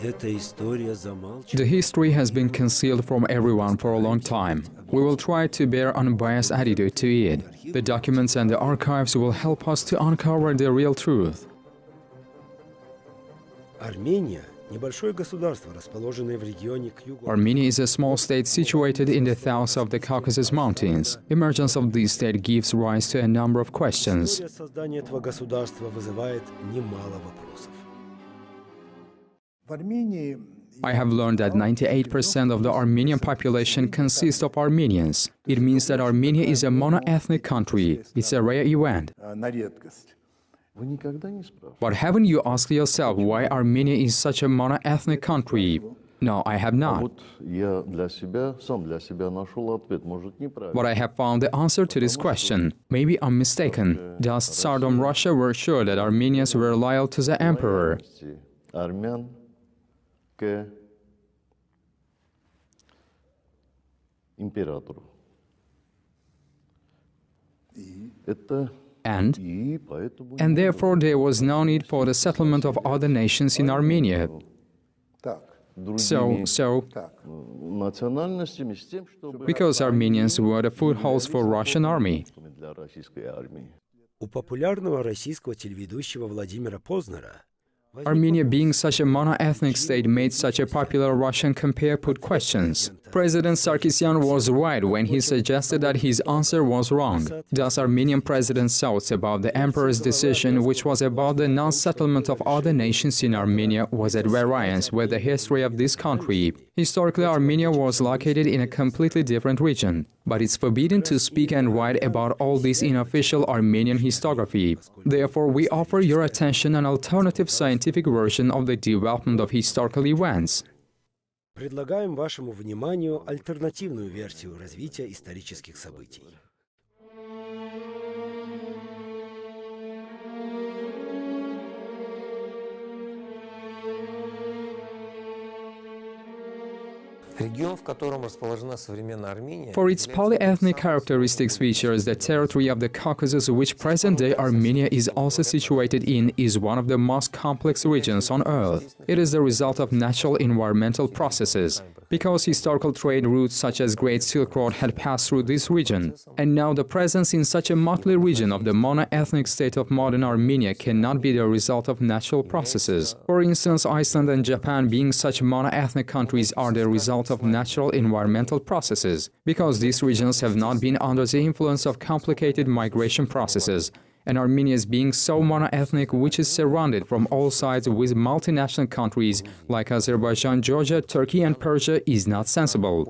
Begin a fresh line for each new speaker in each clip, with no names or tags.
The history has been concealed from everyone for a long time. We will try to bear unbiased attitude to it. The documents and the archives will help us to uncover the real truth.
Armenia
is a small state situated in the south of the Caucasus Mountains. Emergence of this state gives rise to a number of questions. I have learned that 98% of the Armenian population consists of Armenians. It means that Armenia is a mono-ethnic country. It's a rare event. But haven't you asked yourself why Armenia is such a mono-ethnic country? No, I have not. But I have found the answer to this question. Maybe I'm mistaken. Thus, Tsardom Russia were sure that Armenians were loyal to the emperor. And therefore there was no need for the settlement of other nations in Armenia. Because Armenians were the footholds for Russian army.
У популярного российского телеведущего Владимира Познера
Armenia being such a mono-ethnic state made such a popular Russian compare put questions. President Sarkisyan was right when he suggested that his answer was wrong. Thus, Armenian president's thoughts about the emperor's decision, which was about the non-settlement of other nations in Armenia, was at variance with the history of this country. Historically, Armenia was located in a completely different region. But it's forbidden to speak and write about all this in official Armenian historiography. Therefore, we offer your attention an alternative scientific version of the development of historical events.
Предлагаем вашему вниманию альтернативную версию развития исторических событий.
For its polyethnic characteristics features, the territory of the Caucasus, which present-day Armenia is also situated in, is one of the most complex regions on Earth. It is the result of natural environmental processes. Because historical trade routes such as Great Silk Road had passed through this region, and now the presence in such a motley region of the mono-ethnic state of modern Armenia cannot be the result of natural processes. For instance, Iceland and Japan, being such mono-ethnic countries, are the result of natural environmental processes, because these regions have not been under the influence of complicated migration processes. And Armenia, being so mono-ethnic, which is surrounded from all sides with multinational countries like Azerbaijan, Georgia, Turkey and Persia, is not sensible.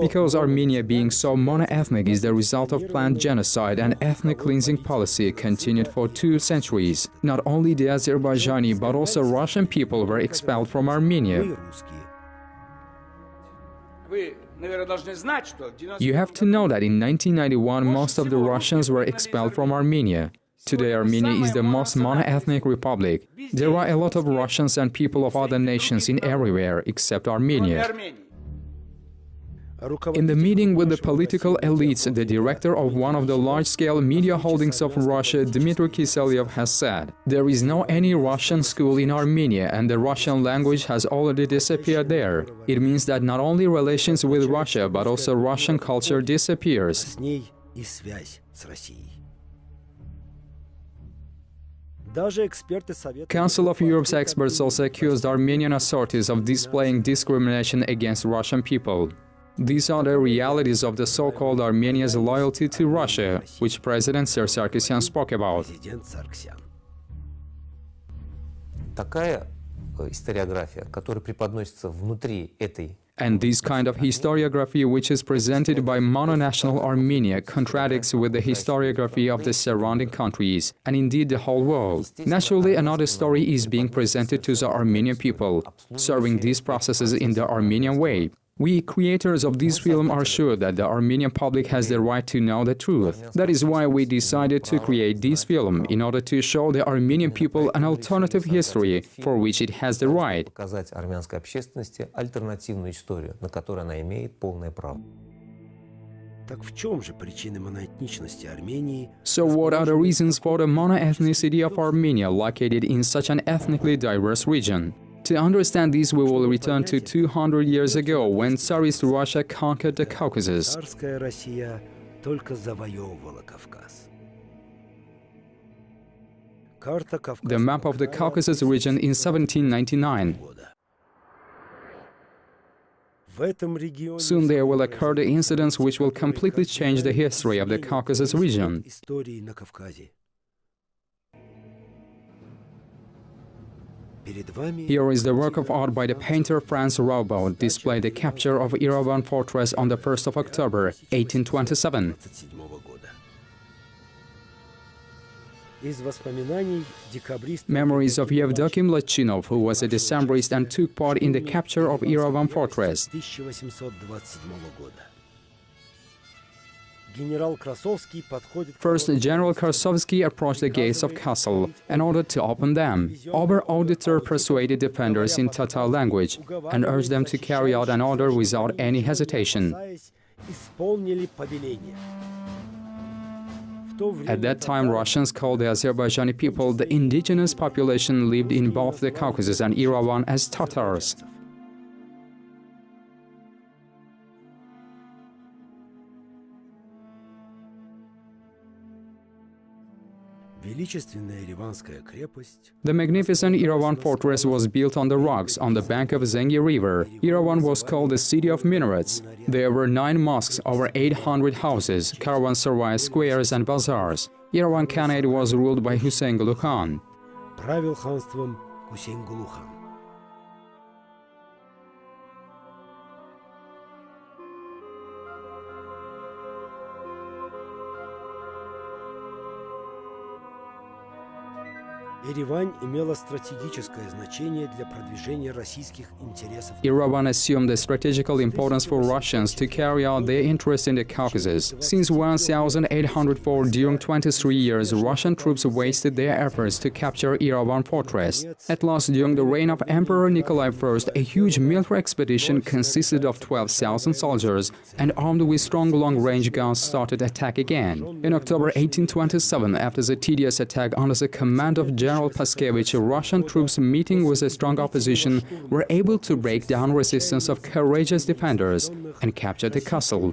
Because Armenia, being so mono-ethnic, is the result of planned genocide and ethnic cleansing policy continued for 2 centuries. Not only the Azerbaijani but also Russian people were expelled from Armenia. You have to know that in 1991 most of the Russians were expelled from Armenia. Today Armenia is the most mono-ethnic republic. There are a lot of Russians and people of other nations in everywhere except Armenia. In the meeting with the political elites, the director of one of the large-scale media holdings of Russia, Dmitry Kiselyov, has said, "There is no any Russian school in Armenia and the Russian language has already disappeared there." It means that not only relations with Russia, but also Russian culture disappears. Council of Europe's experts also accused Armenian authorities of displaying discrimination against Russian people. These are the realities of the so-called Armenia's loyalty to Russia, which President Sarkisyan spoke about. And this kind of historiography, which is presented by mononational Armenia, contradicts with the historiography of the surrounding countries, and indeed the whole world. Naturally, another story is being presented to the Armenian people, serving these processes in the Armenian way. We creators of this film are sure that the Armenian public has the right to know the truth. That is why we decided to create this film, in order to show the Armenian people an alternative history for which it has the right.
Показать армянской общественности альтернативную историю, на которую она имеет полное право.
Так в чем же причины моноэтничности Армении?
So what are the reasons for the monoethnicity of Armenia located in such an ethnically diverse region? To understand this, we will return to 200 years ago, when Tsarist Russia conquered the Caucasus.
Царская Россия только завоевывала Кавказ.
The map of the Caucasus region in 1799. Soon there will occur the incidents which will completely change the history of the Caucasus region. Here is the work of art by the painter Franz Roubaud, displaying the capture of Yerevan fortress on the 1st of October, 1827. Memories of Yevdokim Lachinov, who was a Decembrist and took part in the capture of Yerevan fortress. First, General Krasovsky approached the gates of castle and ordered to open them. Ober-auditor persuaded defenders in Tatar language and urged them to carry out an order without any hesitation. At that time, Russians called the Azerbaijani people, the indigenous population lived in both the Caucasus and Yerevan, as Tatars. The magnificent Yerevan fortress was built on the rocks on the bank of Zengi River. Yerevan was called the city of minarets. There were 9 mosques, over 800 houses, caravanserai squares and bazaars. Yerevan Khanate was ruled by Hussein Gulu Khan.
Правил ханством Хусейн Гулу хан.
Yerevan assumed the strategical importance for Russians to carry out their interests in the Caucasus. Since 1804, during 23 years, Russian troops wasted their efforts to capture Yerevan fortress. At last, during the reign of Emperor Nikolai I, a huge military expedition consisted of 12,000 soldiers and armed with strong long-range guns started attack again. In October 1827, after the tedious attack under the command of General Paskevich, Russian troops meeting with a strong opposition were able to break down resistance of courageous defenders and capture the castle.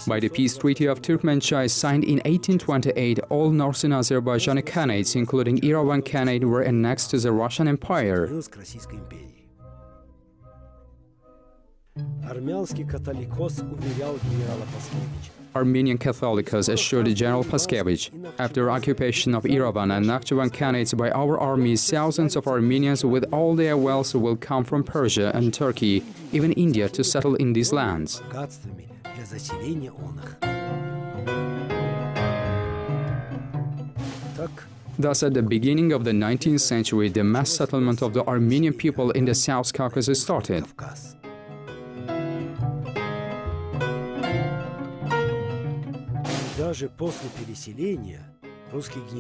By the peace treaty of Turkmenchai signed in 1828, all northern Azerbaijani Khanates, including Yerevan Khanate, were annexed to the Russian Empire. Armenian Catholicos assured General Paskevich, after occupation of Yerevan and Nakhchivan Khanates by our armies, thousands of Armenians with all their wealth will come from Persia and Turkey, even India, to settle in these lands. Thus, at the beginning of the 19th century, the mass settlement of the Armenian people in the South Caucasus started.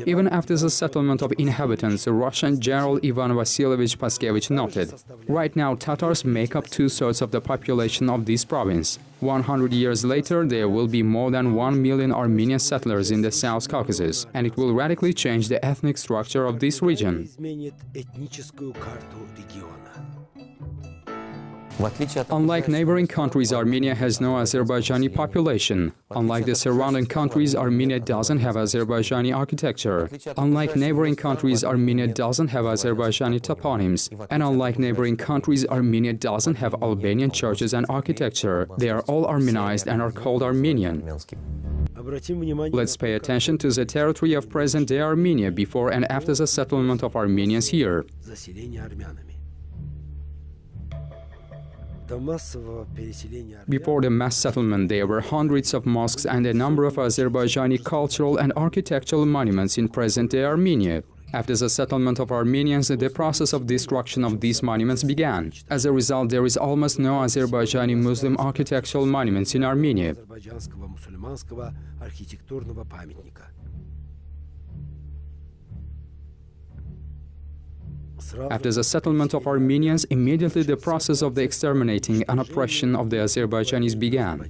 Even after the settlement of inhabitants, Russian General Ivan Vasilievich Paskevich noted, "Right now, Tatars make up 2/3 of the population of this province. 100 years later, there will be more than 1 million Armenian settlers in the South Caucasus, and it will radically change the ethnic structure of this region." Unlike neighboring countries, Armenia has no Azerbaijani population. Unlike the surrounding countries, Armenia doesn't have Azerbaijani architecture. Unlike neighboring countries, Armenia doesn't have Azerbaijani toponyms. And unlike neighboring countries, Armenia doesn't have Albanian churches and architecture. They are all Armenized and are called Armenian. Let's pay attention to the territory of present-day Armenia before and after the settlement of Armenians here.
До массового переселения
Before the mass settlement, there were hundreds of mosques and a number of Azerbaijani cultural and architectural monuments in present-day Armenia. After the settlement of Armenians, the process of destruction of these monuments began. As a result, there is almost no Azerbaijani Muslim architectural monuments in Armenia.
азербайджанского мусульманского архитектурного памятника.
After the settlement of Armenians, immediately the process of the exterminating and oppression of the Azerbaijanis began.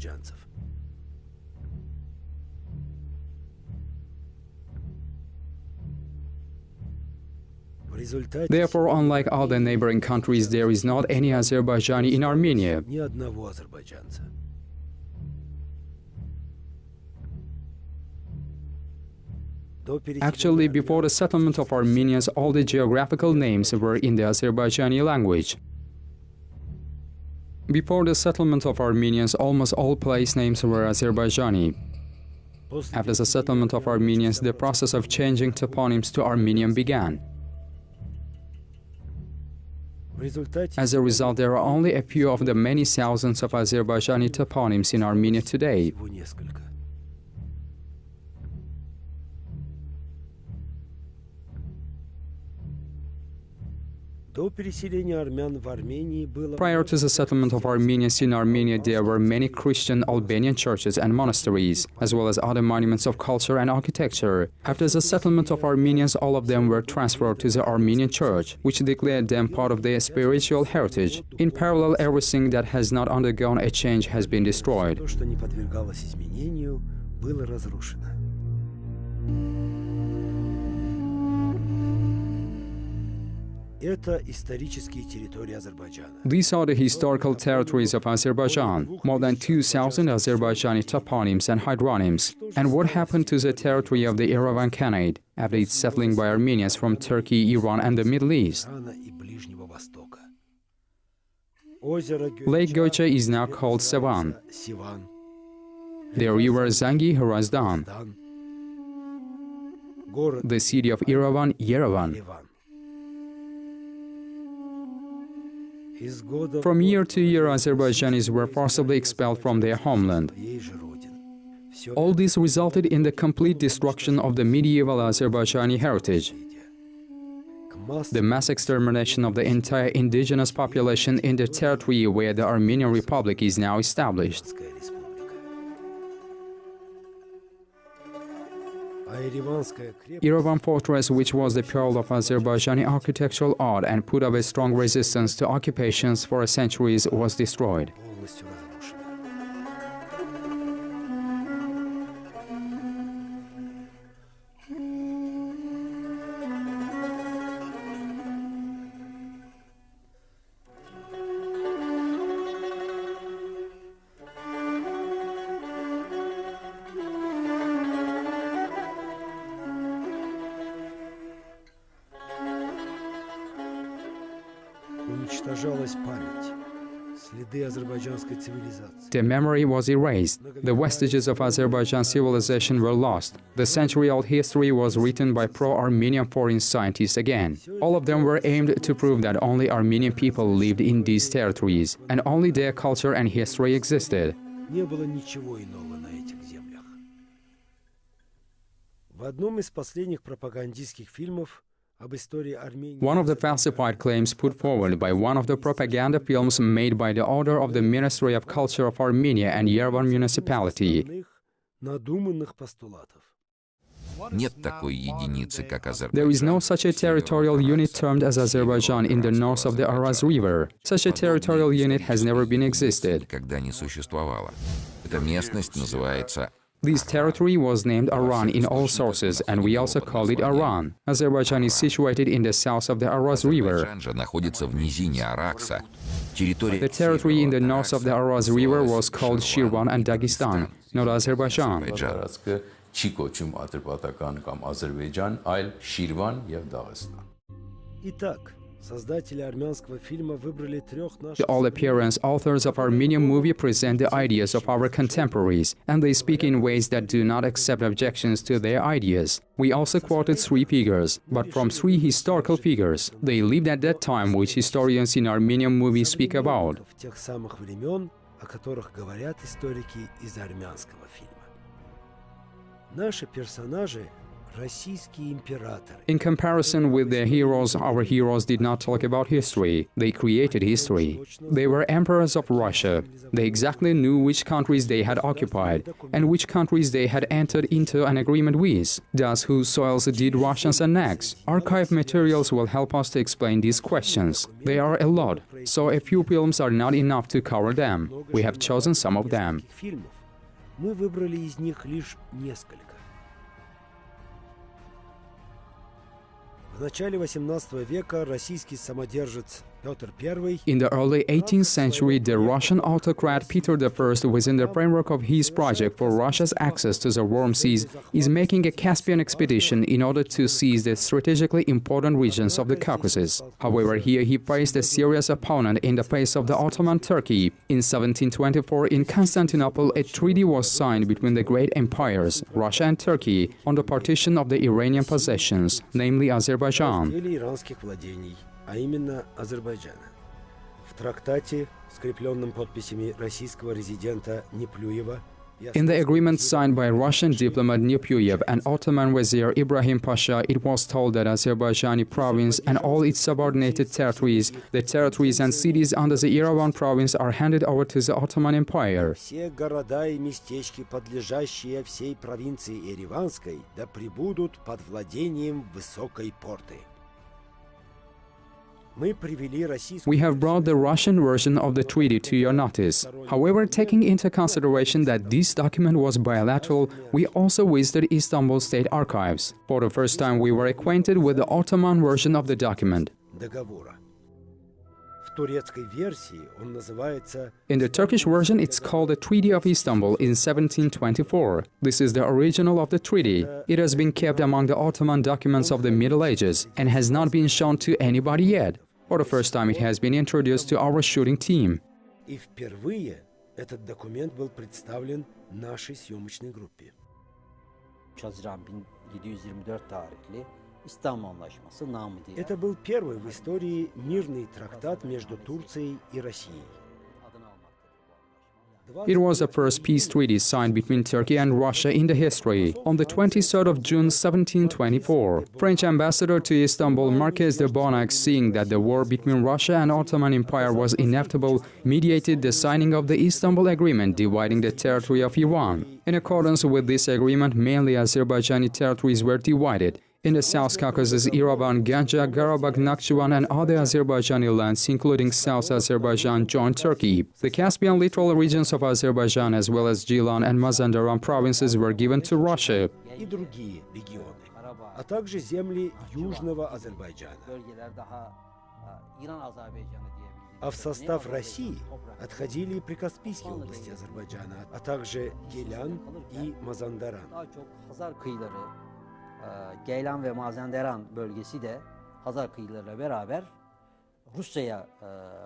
Therefore, unlike other neighboring countries, there is not any Azerbaijani in Armenia.
Ни одного азербайджанца.
Actually, before the settlement of Armenians, all the geographical names were in the Azerbaijani language. Before the settlement of Armenians, almost all place names were Azerbaijani. After the settlement of Armenians, the process of changing toponyms to Armenian began. As a result, there are only a few of the many thousands of Azerbaijani toponyms in Armenia today.
Всего несколько. До переселения армян в Армении было
Prior to the settlement of Armenians in Armenia, there were many Christian Albanian churches and monasteries, as well as other monuments of culture and architecture. After the settlement of Armenians, all of them were transferred to the Armenian Church, which declared them part of their spiritual heritage. In parallel, everything that has not undergone a change has been destroyed.
то, что не подвергалось изменению, было разрушено. Это исторические территории Азербайджана.
These are the historical territories of Azerbaijan, more than 2,000 Azerbaijani toponyms and hydronyms. And what happened to the territory of the Yerevan Khanate after its settling by Armenians from Turkey, Iran, and the Middle East?
Ирана и Ближнего Востока. Озеро
Lake Gocha is now called Sevan.
Сиван,
The river Zangi, Hrazdan.
Дан, город
The city of Yerevan, Yerevan.
Ливан. Из года
From year to year, Azerbaijanis were forcibly expelled from their homeland.
своей же родины. Все
All this resulted in the complete destruction of the medieval Azerbaijani heritage.
к массовому
The mass extermination of the entire indigenous population in the territory where the Armenian Republic is now established.
республика. А Ереванская крепость
Yerevan Fortress, which was the pearl of Azerbaijani architectural art and put up a strong resistance to occupations for centuries, was destroyed.
полностью разрушена. Уничтожалась память, следы азербайджанской цивилизации.
The memory was erased. The vestiges of Azerbaijan civilization were lost. The century-old history was written by pro-Armenian foreign scientists again. All of them were aimed to prove that only Armenian people lived in these territories, and only their culture and history existed.
Не было ничего иного на этих землях. В одном из последних пропагандистских фильмов об истории Армении
One of the falsified claims put forward by one of the propaganda films made by the order of the Ministry of Culture of Armenia and Yerevan municipality.
надуманных постулатов.
Нет такой единицы, как
There is no
Азербайджан.
such a territorial unit termed as Azerbaijan in the north of the Araz River. Such a territorial unit has never been existed.
Никогда не существовало. Эта местность называется
This territory was named Aran in all sources, and we also call it Aran. Azerbaijan is situated in the south of the Araz River.
Азербайджан же находится в низине Аракса. Территория
The territory in the north of the Araz River was called Shirvan and Dagestan, not Azerbaijan.
Տարածքը չի կոչում ադրբեջան կամ Ադրբեջան, այլ Շիրվան եւ Դաղստան։
Итак, Создатели армянского фильма выбрали трех
The
наших...
all-appearance authors of Armenian movie present the ideas of our contemporaries, and they speak in ways that do not accept objections to their ideas. We also quoted three figures, but from three historical figures. They lived at that time, which historians in Armenian movies speak about.
В тех самых времен, о которых говорят историки из армянского фильма. Наши персонажи — российские императоры.
In comparison with their heroes, our heroes did not talk about history. They created history. They were emperors of Russia. They exactly knew which countries they had occupied and which countries they had entered into an agreement with. Thus, whose soils did Russians annex? Archive materials will help us to explain these questions. They are a lot, so a few films are not enough to cover them. We have chosen some of them.
Фильмов. Мы выбрали из них лишь несколько. В начале XVIII века российский самодержец Петр I
In the early 18th century, the Russian autocrat Peter I, within the framework of his project for Russia's access to the warm seas, is making a Caspian expedition in order to seize the strategically important regions of the Caucasus. However, here he faced a serious opponent in the face of the Ottoman Turkey. In 1724, in Constantinople, a treaty was signed between the great empires, Russia and Turkey, on the partition of the Iranian possessions, namely Azerbaijan.
Или иранских владений, а именно Азербайджана. В трактате, скрепленном подписями российского резидента Неплюева,
In the agreement signed by Russian diplomat Neplyuyev and Ottoman Wazir Ibrahim Pasha, it was told that Azerbaijani province and all its subordinated territories, the territories and cities under the Yerevan province are handed over to the Ottoman Empire.
все города и местечки, подлежащие всей провинции Ереванской, да пребудут под владением Высокой Порты. We
have brought the Russian version of the treaty to your notice. However, taking into consideration that this document was bilateral, we also visited Istanbul State Archives. For the first time, we were acquainted with the Ottoman version of the document. In the Turkish version, it's called the Treaty of Istanbul in 1724. This is the original of the treaty. It has been kept among the Ottoman documents of the Middle Ages and has not been shown to anybody yet. For the first time, it has been introduced to our shooting team.
И впервые этот документ был представлен нашей съемочной группе.
Haziran 1724 tarihli İstanbul Anlaşması namı diye.
Это был первый в истории мирный трактат между Турцией и Россией.
It was the first peace treaty signed between Turkey and Russia in the history. On the 23rd of June 1724, French ambassador to Istanbul, Marquis de Bonac, seeing that the war between Russia and Ottoman Empire was inevitable, mediated the signing of the Istanbul Agreement dividing the territory of Iran. In accordance with this agreement, mainly Azerbaijani territories were divided. In the South Caucasus, Yerevan, Ganja, Karabakh, Nakhchivan and other Azerbaijani lands, including South Azerbaijan, joined Turkey. The Caspian littoral regions of Azerbaijan, as well as Gilan and Mazandaran provinces, were given to Russia.
И другие регионы, а также земли Южного Азербайджана. А в состав России отходили прикаспийские области Азербайджана, а также Гелян и Мазандаран.
Geylan ve Mazandaran bölgesi de Hazar kıyılarıyla beraber Rusya'ya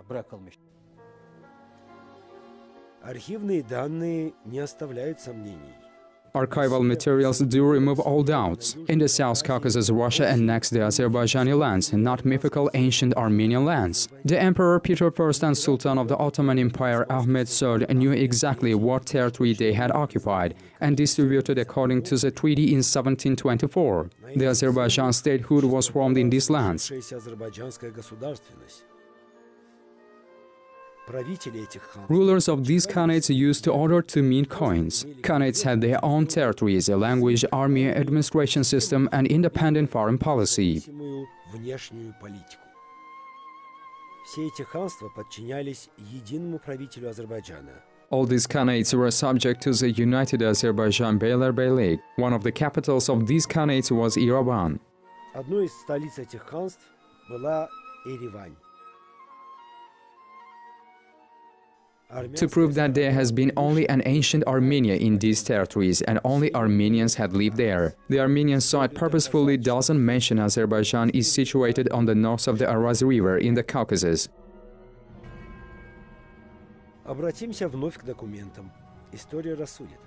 bırakılmış.
Архивные данные не оставляют сомнений.
Archival materials do remove all doubts. In the South Caucasus, Russia annexed the Azerbaijani lands, not mythical ancient Armenian lands. The Emperor Peter I and Sultan of the Ottoman Empire Ahmed III knew exactly what territory they had occupied and distributed according to the treaty in 1724. The Azerbaijan statehood was formed in these lands. Rulers of these khanates used to order to mint coins. Khanates had their own territories, a language, army, administration system, and independent foreign policy. All these khanates were subject to the United Azerbaijan Beylerbeylik. One of the capitals of these khanates was Yerevan.
Одной из столиц этих ханств была Еревань.
to prove that there has been only an ancient Armenia in these territories and only Armenians had lived there. The Armenian side purposefully doesn't mention Azerbaijan is situated on the north of the Araz River in the Caucasus.
Обратимся вновь к документам. История рассудит.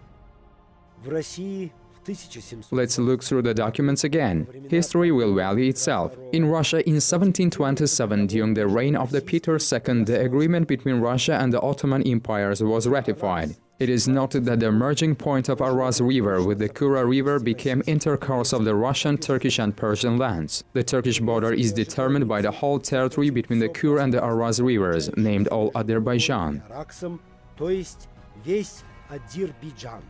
В России в 1700...
Let's look through the documents again. History will value itself. In Russia in 1727, during the reign of the Peter II, the agreement between Russia and the Ottoman empires was ratified. It is noted that the merging point of Araz River with the Kura River became intercourse of the Russian, Turkish and Persian lands. The Turkish border is determined by the whole territory between the Kura and the Araz rivers, named all Azerbaijan.
То есть весь Азербайджан.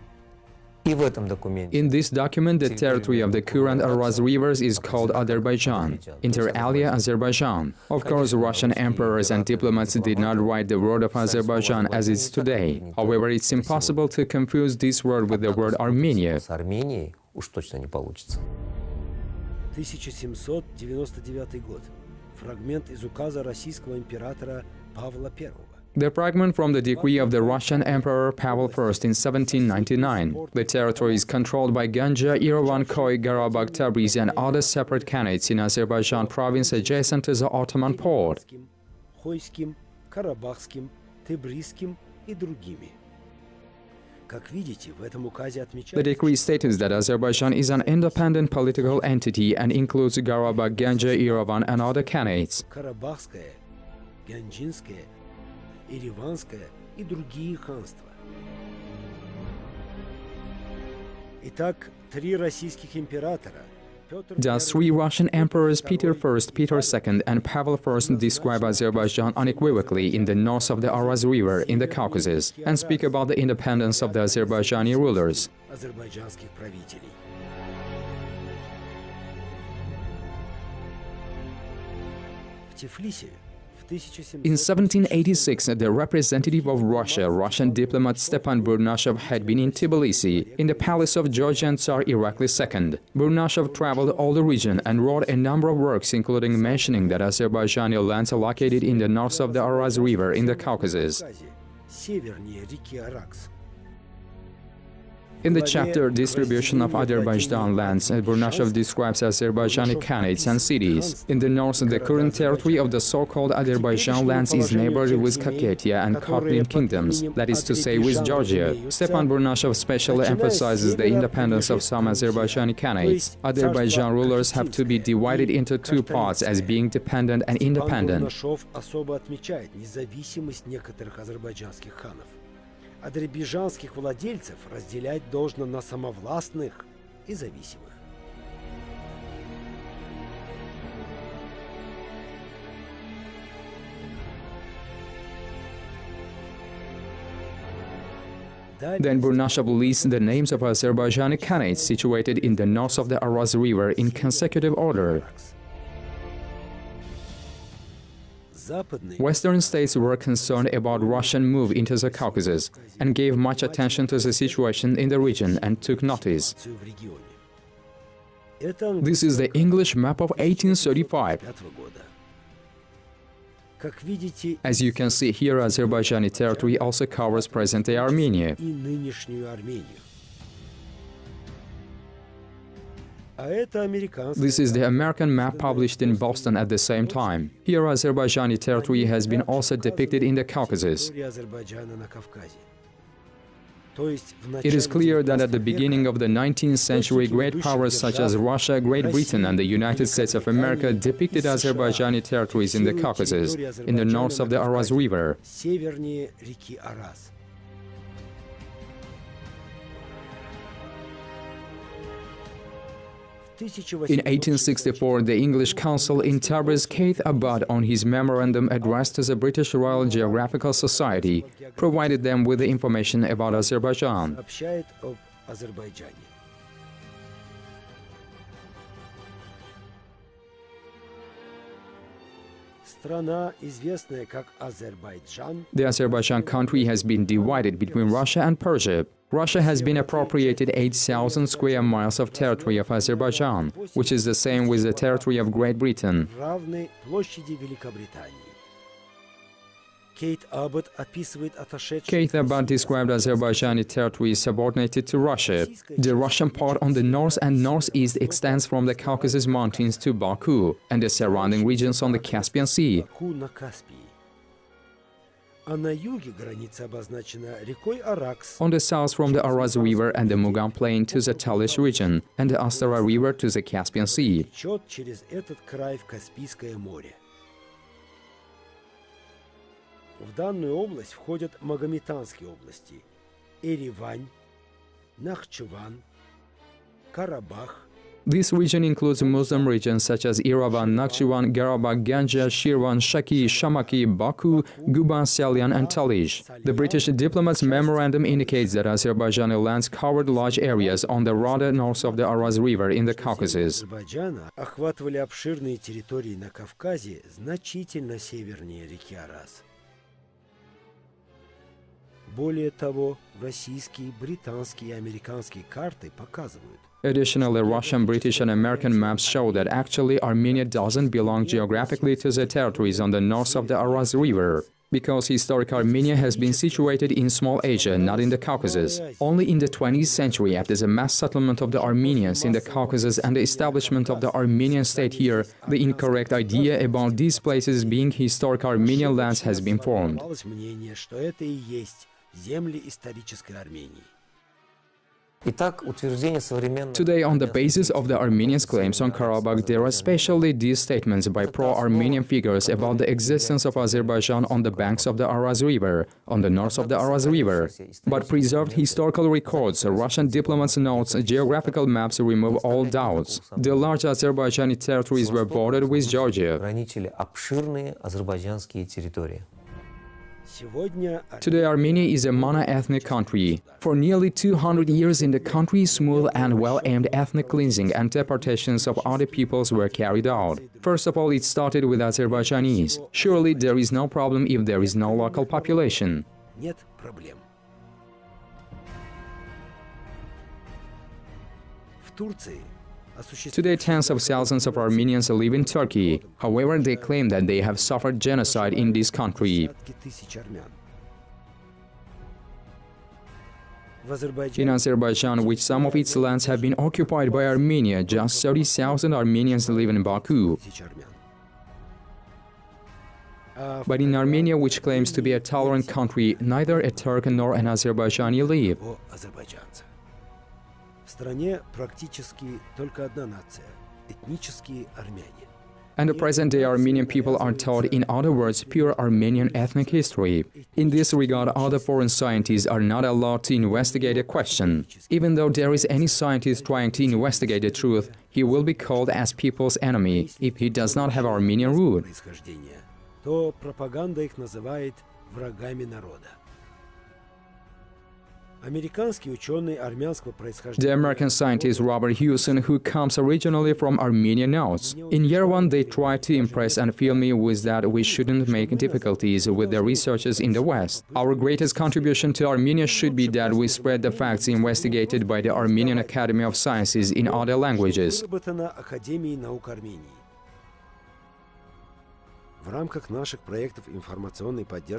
In this document, the territory of the Kura and Araz rivers is called Azerbaijan, inter alia Azerbaijan. Of course, Russian emperors and diplomats did not write the word of Azerbaijan as it's today. However, it's impossible to confuse this word with the word Armenia.
1799 год. Фрагмент из указа российского императора Павла I.
The fragment from the decree of the Russian Emperor Pavel I in 1799. The territory is controlled by Ganja, Yerevan, Koy, Karabakh, Tabriz and other separate khanates in Azerbaijan province adjacent to the Ottoman port.
Хойским, Карабахским, Тебризским и другими. Как видите, в этом указе отмечается...
The decree states that Azerbaijan is an independent political entity and includes Karabakh, Ganja, Yerevan and other khanates.
Карабахское, Ганджинское, Ереванское и другие ханства. Итак, три российских императора.
Thus, three Russian emperors, Peter I, Peter II, and Pavel I, describe Azerbaijan unequivocally in the north of the Araz River in the Caucasus and speak about the independence of the Azerbaijani rulers.
Азербайджанских правителей. В Тифлисе in 1786, the representative of Russia, Russian diplomat Stepan Burnashov, had been in Tbilisi, in the palace of Georgian Tsar Irakli II. Burnashov traveled all the region and wrote a number of works, including mentioning that Azerbaijani lands are located in the north of the Araz River in the Caucasus. In the chapter Distribution of Azerbaijan Lands, Burnashov describes Azerbaijani khanates and cities. In the north, the current territory of the so-called Azerbaijan lands is neighbored with Kakhetiya and Kartli kingdoms, that is to say, with Georgia. Stepan Burnashov specially emphasizes the independence of some Azerbaijani khanates. Azerbaijan rulers have to be divided into two parts as being dependent and independent. Азербайджанских владельцев разделять должно на самовластных и зависимых.
Then Burnashov lists the names of Azerbaijani khanates situated in the north of the Araz River in consecutive order. Western states were concerned about Russian move into the Caucasus and gave much attention to the situation in the region and took notice. This is the English map of 1835. As you can see here, Azerbaijani territory also covers present-day Armenia. This is the American map published in Boston at the same time. Here, Azerbaijani territory has been also depicted in the Caucasus. It is clear that at the beginning of the 19th century, great powers such as Russia, Great Britain and the United States of America depicted Azerbaijani territories in the Caucasus, in the north of the Araz River. In 1864, the English consul in Tabriz, Keith Abad, on his memorandum addressed to the British Royal Geographical Society, provided them with the information about Azerbaijan. The Azerbaijan country has been divided between Russia and Persia. Russia has been appropriated 8,000 square miles of territory of Azerbaijan, which is the same with the territory of Great Britain.
Keith Abbott described Azerbaijani territory subordinated to Russia. The Russian part on the north and northeast extends from the Caucasus Mountains to Baku and the surrounding regions on the Caspian Sea. On the south from the Araz River and the Mugan Plain to the Talish region and the Astara River to the Caspian Sea.
В данную область входят Магометанские области: Еревань, Нахчыван, Карабах.
This region includes Muslim regions such as Yerevan, Nakhchivan, Karabakh, Ganja, Shirvan, Shaki, Shamaki, Baku, Guban, Salyan and Talish. The British diplomat's memorandum indicates that Azerbaijani lands covered large areas on the rather north of the Araz River in the Caucasus.
Азербайджана охватывали обширные территории на Кавказе значительно севернее реки Араз. Более того, российские, британские и американские карты показывают.
Additionally, Russian, British and American maps show that actually Armenia doesn't belong geographically to the territories on the north of the Araz River, because historic Armenia has been situated in Small Asia, not in the Caucasus. Only in the 20th century, after the mass settlement of the Armenians in the Caucasus and the establishment of the Armenian state here, the incorrect idea about these places being historic Armenian lands has been formed. Today, on the basis of the Armenians' claims on Karabakh, there are especially these statements by pro-Armenian figures about the existence of Azerbaijan on the banks of the Araz River, on the north of the Araz River. But preserved historical records, Russian diplomats' notes, geographical maps remove all doubts. The large Azerbaijani territories were bordered with Georgia. Today, Armenia is a mono-ethnic country. For nearly 200 years in the country, smooth and well-aimed ethnic cleansing and deportations of other peoples were carried out. First of all, it started with Azerbaijanis. Surely there is no problem if there is no local population. Today, tens of thousands of Armenians live in Turkey. However, they claim that they have suffered genocide in this country. In Azerbaijan, which some of its lands have been occupied by Armenia, just 30,000 Armenians live in Baku. But in Armenia, which claims to be a tolerant country, neither a Turk nor an Azerbaijani live. And the present-day Armenian people are taught, in other words, pure Armenian ethnic history. In this regard, other foreign scientists are not allowed to investigate a question. Even though there is any scientist trying to investigate the truth, he will be called as people's enemy if he does not have Armenian root. The American scientist Robert Hewson, who comes originally from Armenia, notes, in Yerevan they try to impress and fill me with that we shouldn't make difficulties with the researchers in the West. Our greatest contribution to Armenia should be that we spread the facts investigated by the Armenian Academy of Sciences in other languages.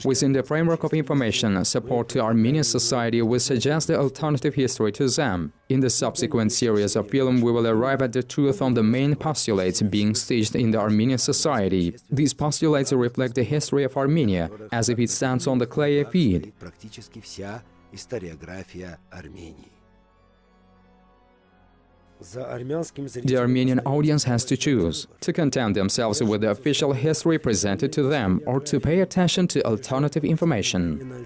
Within the framework of information support to Armenian society, we suggest the alternative history to them. In the subsequent series of film, we will arrive at the truth on the main postulates being staged in the Armenian society. These postulates reflect the history of Armenia, as if it stands on the clay feet. The Armenian audience has to choose, to content themselves with the official history presented to them or to pay attention to alternative information.